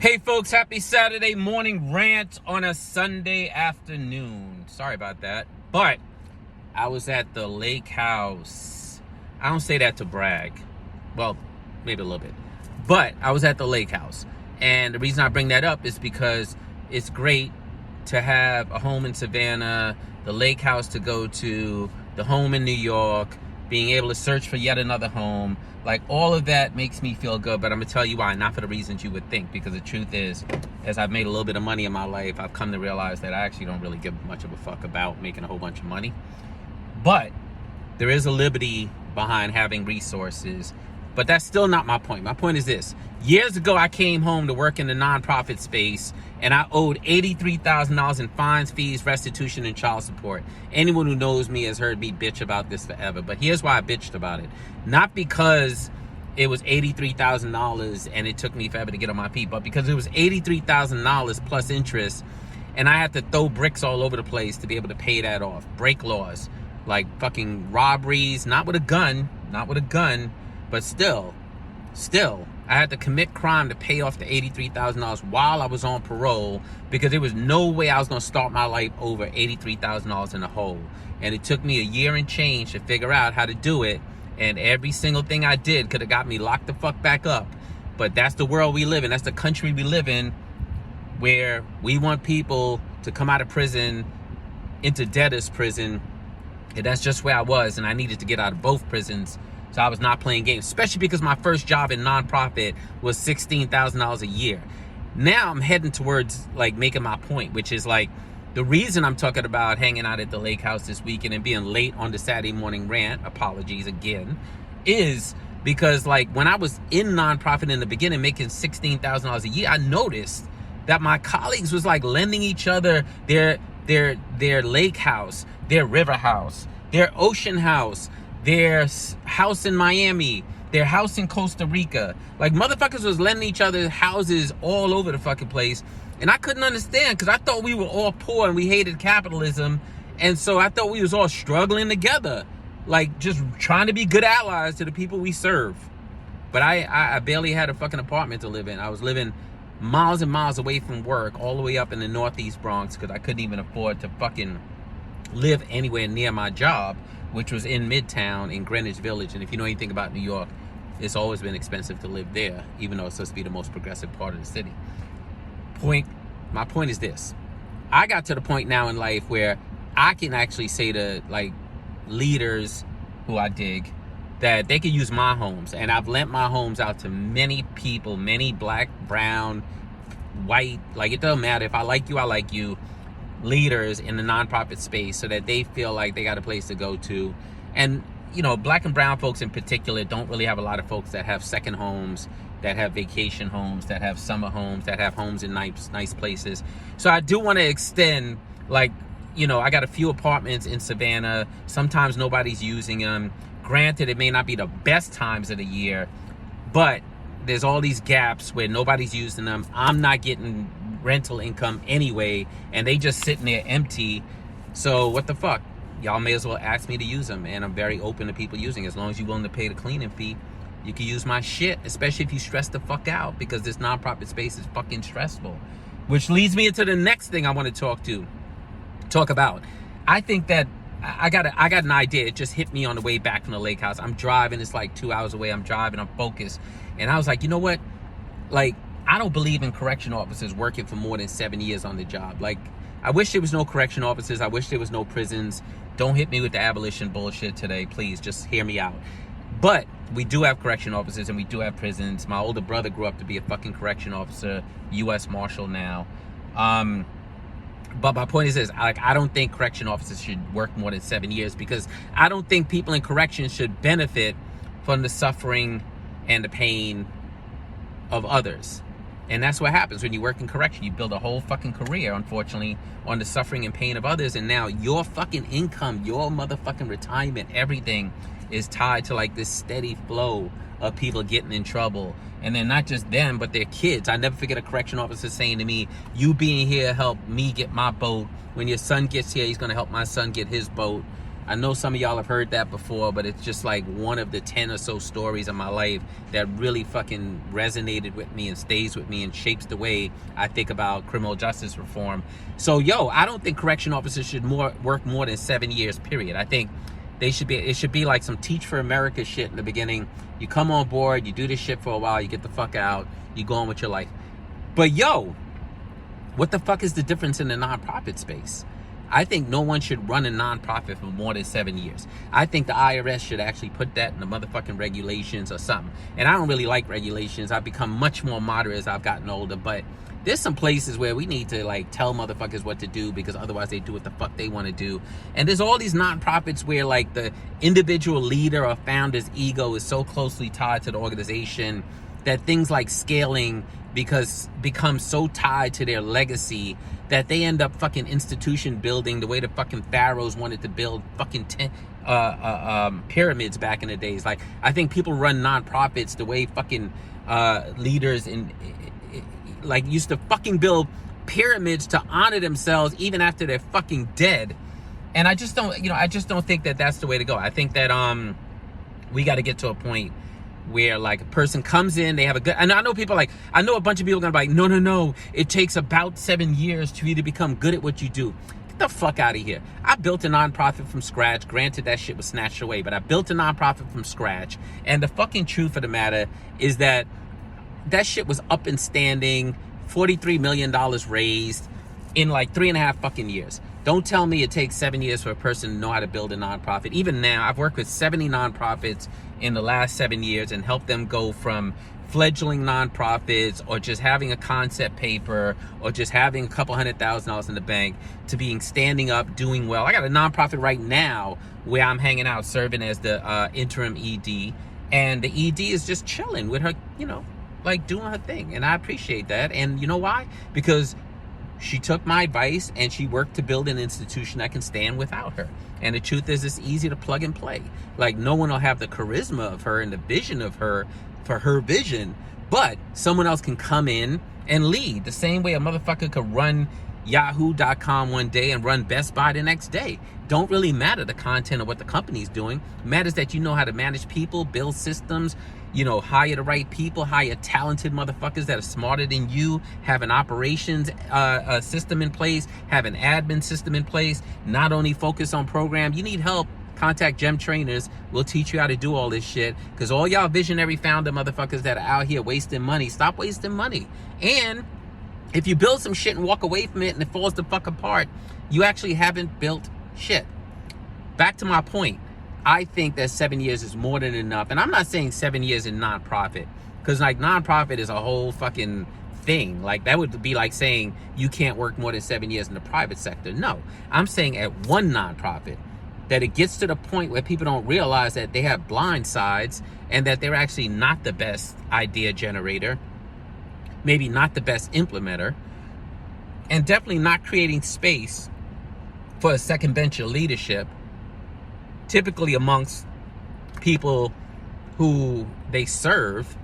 Hey folks, happy Saturday morning rant on a Sunday afternoon. Sorry about that, but I was at the lake house. I don't say that to brag. Well, maybe a little bit. But I was at the lake house. And the reason I bring that up is because it's great to have a home in Savannah, the lake house to go to, the home in New York, being able to search for yet another home. Like, all of that makes me feel good, but I'm gonna tell you why, not for the reasons you would think, because the truth is, as I've made a little bit of money in my life, I've come to realize that I actually don't really give much of a fuck about making a whole bunch of money. But there is a liberty behind having resources, but that's still not my point. My point is this. Years ago, I came home to work in the nonprofit space, and I owed $83,000 in fines, fees, restitution, and child support. Anyone who knows me has heard me bitch about this forever, but here's why I bitched about it. Not because it was $83,000 and it took me forever to get on my feet, but because it was $83,000 plus interest, and I had to throw bricks all over the place to be able to pay that off. Break laws, like fucking robberies, not with a gun, but still, I had to commit crime to pay off the $83,000 while I was on parole, because there was no way I was going to start my life over $83,000 in a hole. And it took me a year and change to figure out how to do it. And every single thing I did could have got me locked the fuck back up. But that's the world we live in. That's the country we live in, where we want people to come out of prison into debtor's prison. And that's just where I was. And I needed to get out of both prisons. So I was not playing games, especially because my first job in nonprofit was $16,000 a year. Now I'm heading towards like making my point, which is like the reason I'm talking about hanging out at the lake house this weekend and being late on the Saturday morning rant, apologies again, is because like when I was in nonprofit in the beginning making $16,000 a year, I noticed that my colleagues was like lending each other their lake house, their river house, their ocean house, their house in Miami, their house in Costa Rica. Like, motherfuckers was lending each other houses all over the fucking place. And I couldn't understand, because I thought we were all poor and we hated capitalism. And so I thought we was all struggling together, like just trying to be good allies to the people we serve. But I barely had a fucking apartment to live in. I was living miles and miles away from work, all the way up in the Northeast Bronx, because I couldn't even afford to fucking live anywhere near my job, which was in Midtown in Greenwich Village. And if you know anything about New York, it's always been expensive to live there, even though it's supposed to be the most progressive part of the city. My point is this. I got to the point now in life where I can actually say to like leaders who I dig that they can use my homes. And I've lent my homes out to many people, many black, brown, white, like it doesn't matter. If I like you, leaders in the nonprofit space, so that they feel like they got a place to go to. And you know, black and brown folks in particular don't really have a lot of folks that have second homes, that have vacation homes, that have summer homes, that have homes in nice places. So I do want to extend, like, you know, I got a few apartments in Savannah. Sometimes nobody's using them. Granted, it may not be the best times of the year, but there's all these gaps where nobody's using them. I'm not getting rental income anyway, and they just sitting there empty. So what the fuck? Y'all may as well ask me to use them, and I'm very open to people using it. As long as you're willing to pay the cleaning fee, you can use my shit, especially if you stress the fuck out, because this nonprofit space is fucking stressful. Which leads me into the next thing I want to talk about. I think that I got an idea. It just hit me on the way back from the lake house. I'm driving, it's like 2 hours away. I'm driving, I'm focused. And I was like, you know what? Like, I don't believe in correction officers working for more than 7 years on the job. Like, I wish there was no correction officers. I wish there was no prisons. Don't hit me with the abolition bullshit today, please. Just hear me out. But we do have correction officers and we do have prisons. My older brother grew up to be a fucking correction officer, U.S. Marshal now. But my point is this, like, I don't think correction officers should work more than 7 years, because I don't think people in corrections should benefit from the suffering and the pain of others. And that's what happens when you work in correction. You build a whole fucking career, unfortunately, on the suffering and pain of others. And now your fucking income, your motherfucking retirement, everything is tied to like this steady flow of people getting in trouble. And then not just them, but their kids. I never forget a correction officer saying to me, you being here helped me get my boat. When your son gets here, he's going to help my son get his boat. I know some of y'all have heard that before, but it's just like one of the 10 or so stories in my life that really fucking resonated with me and stays with me and shapes the way I think about criminal justice reform. So, I don't think correction officers should work more than 7 years, period. I think it should be like some Teach for America shit in the beginning. You come on board, you do this shit for a while, you get the fuck out, you go on with your life. But what the fuck is the difference in the nonprofit space? I think no one should run a nonprofit for more than 7 years. I think the IRS should actually put that in the motherfucking regulations or something. And I don't really like regulations. I've become much more moderate as I've gotten older. But there's some places where we need to like tell motherfuckers what to do, because otherwise they do what the fuck they want to do. And there's all these nonprofits where like the individual leader or founder's ego is so closely tied to the organization that things like scaling become so tied to their legacy that they end up fucking institution building the way the fucking pharaohs wanted to build fucking pyramids back in the days. Like, I think people run nonprofits the way fucking leaders like used to fucking build pyramids to honor themselves even after they're fucking dead. And I just don't think that that's the way to go. I think that we got to get to a point where like a person comes in, they have a good, and I know a bunch of people are gonna be like, no, it takes about 7 years for you to become good at what you do. Get the fuck out of here. I built a nonprofit from scratch. Granted, that shit was snatched away, but I built a nonprofit from scratch. And the fucking truth of the matter is that shit was up and standing, $43 million raised in like 3.5 fucking years. Don't tell me it takes 7 years for a person to know how to build a nonprofit. Even now, I've worked with 70 nonprofits in the last 7 years and helped them go from fledgling nonprofits or just having a concept paper or just having a couple $100,000 in the bank to being standing up, doing well. I got a nonprofit right now where I'm hanging out serving as the interim ED, and the ED is just chilling with her, like doing her thing. And I appreciate that. And you know why? Because she took my advice and she worked to build an institution that can stand without her. And the truth is, it's easy to plug and play. Like, no one will have the charisma of her and the vision of her for her vision, but someone else can come in and lead the same way a motherfucker could run yahoo.com one day and run Best Buy the next day. Don't really matter the content of what the company's doing. It matters that you know how to manage people, build systems, hire the right people, hire talented motherfuckers that are smarter than you, have an operations system in place, have an admin system in place, not only focus on program. You need help, contact Gem Trainers. We'll teach you how to do all this shit, because all y'all visionary founder motherfuckers that are out here wasting money, stop wasting money. And if you build some shit and walk away from it and it falls the fuck apart, you actually haven't built shit. Back to my point. I think that 7 years is more than enough. And I'm not saying 7 years in nonprofit, because like nonprofit is a whole fucking thing. Like, that would be like saying you can't work more than 7 years in the private sector. No, I'm saying at one nonprofit, that it gets to the point where people don't realize that they have blind sides and that they're actually not the best idea generator, maybe not the best implementer, and definitely not creating space for a second bench of leadership, typically amongst people who they serve.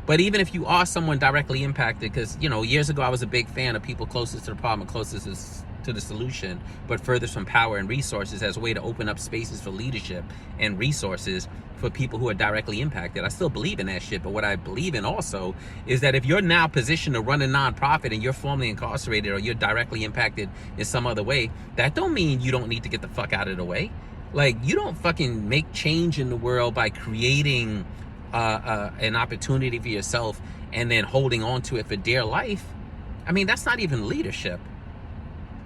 But even if you are someone directly impacted, because, years ago I was a big fan of people closest to the problem, closest to the solution, but furthest from power and resources, as a way to open up spaces for leadership and resources for people who are directly impacted. I still believe in that shit, but what I believe in also is that if you're now positioned to run a nonprofit and you're formerly incarcerated or you're directly impacted in some other way, that don't mean you don't need to get the fuck out of the way. Like, you don't fucking make change in the world by creating an opportunity for yourself and then holding on to it for dear life. I mean, that's not even leadership.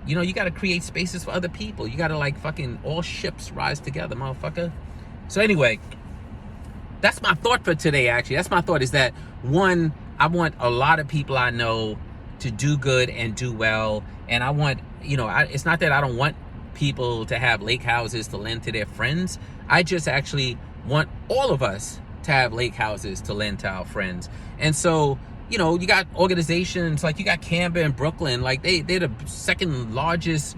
You got to create spaces for other people. You got to like fucking all ships rise together, motherfucker. So anyway, that's my thought for today, actually. That's my thought, is that, one, I want a lot of people I know to do good and do well. And I want, it's not that I don't want people to have lake houses to lend to their friends. I just actually want all of us to have lake houses to lend to our friends. And so, you got organizations like, you got Canberra in Brooklyn, like they're the second largest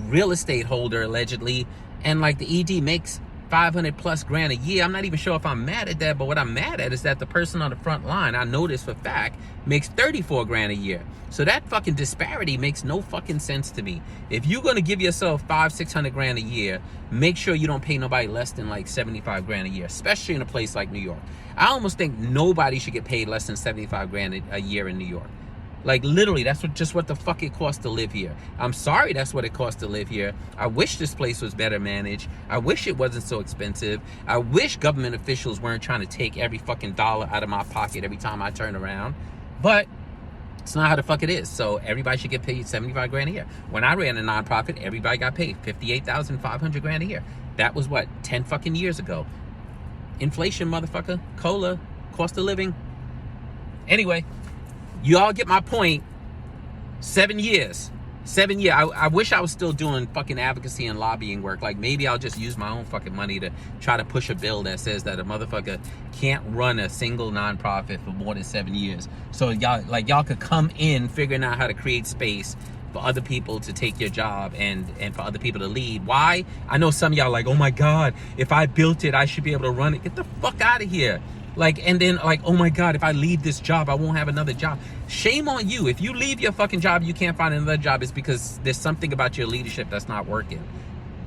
real estate holder allegedly, and like the ED makes 500 plus grand a year. I'm not even sure if I'm mad at that, but what I'm mad at is that the person on the front line, I know this for fact, makes 34 grand a year. So that fucking disparity makes no fucking sense to me. If you're gonna give yourself 500-600 grand a year, make sure you don't pay nobody less than like 75 grand a year, especially in a place like New York. I almost think nobody should get paid less than 75 grand a year in New York. Like, literally, that's just what the fuck it costs to live here. I'm sorry that's what it costs to live here. I wish this place was better managed. I wish it wasn't so expensive. I wish government officials weren't trying to take every fucking dollar out of my pocket every time I turn around. But it's not how the fuck it is. So everybody should get paid 75 grand a year. When I ran a nonprofit, everybody got paid 58,500 grand a year. That was what, 10 fucking years ago. Inflation, motherfucker. COLA, cost of living. Anyway, you all get my point. 7 years. 7 years. I wish I was still doing fucking advocacy and lobbying work. Like, maybe I'll just use my own fucking money to try to push a bill that says that a motherfucker can't run a single nonprofit for more than 7 years. So y'all could come in figuring out how to create space for other people to take your job and for other people to lead. Why? I know some of y'all like, oh my God, if I built it, I should be able to run it. Get the fuck out of here. Like, and then like, oh my God, if I leave this job, I won't have another job. Shame on you. If you leave your fucking job, you can't find another job, it's because there's something about your leadership that's not working.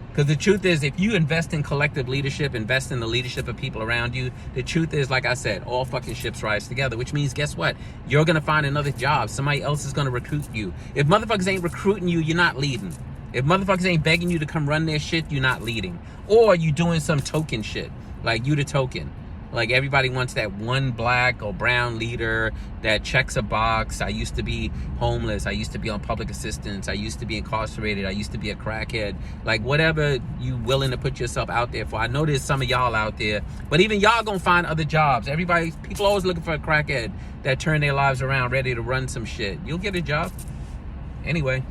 Because the truth is, if you invest in collective leadership, invest in the leadership of people around you, the truth is, like I said, all fucking ships rise together, which means, guess what? You're going to find another job. Somebody else is going to recruit you. If motherfuckers ain't recruiting you, you're not leading. If motherfuckers ain't begging you to come run their shit, you're not leading. Or you doing some token shit. Like, you the token. Like, everybody wants that one black or brown leader that checks a box. I used to be homeless. I used to be on public assistance. I used to be incarcerated. I used to be a crackhead. Like, whatever you willing to put yourself out there for. I know there's some of y'all out there, but even y'all gonna find other jobs. People always looking for a crackhead that turn their lives around, ready to run some shit. You'll get a job. Anyway,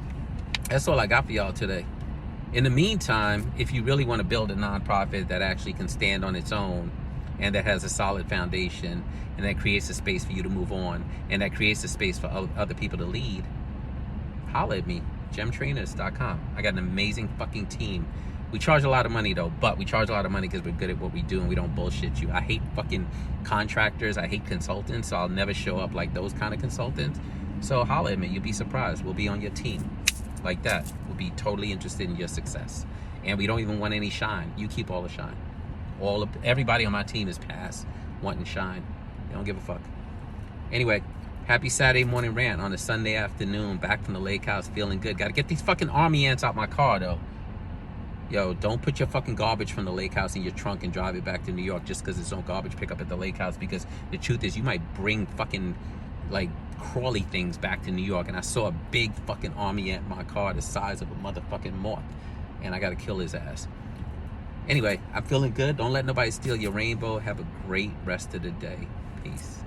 that's all I got for y'all today. In the meantime, if you really want to build a nonprofit that actually can stand on its own, and that has a solid foundation, and that creates a space for you to move on, and that creates a space for other people to lead, holla at me, gemtrainers.com. I got an amazing fucking team. We charge a lot of money though, but we charge a lot of money because we're good at what we do and we don't bullshit you. I hate fucking contractors. I hate consultants, so I'll never show up like those kind of consultants. So holla at me, you'll be surprised. We'll be on your team like that. We'll be totally interested in your success. And we don't even want any shine. You keep all the shine. Everybody on my team is past wanting shine. They don't give a fuck. Anyway, happy Saturday morning rant on a Sunday afternoon. Back from the lake house, feeling good. Gotta get these fucking army ants out my car though. Yo, don't put your fucking garbage from the lake house in your trunk and drive it back to New York just because there's no garbage pickup at the lake house, because the truth is you might bring fucking like crawly things back to New York. And I saw a big fucking army ant in my car the size of a motherfucking moth, and I gotta kill his ass. Anyway, I'm feeling good. Don't let nobody steal your rainbow. Have a great rest of the day. Peace.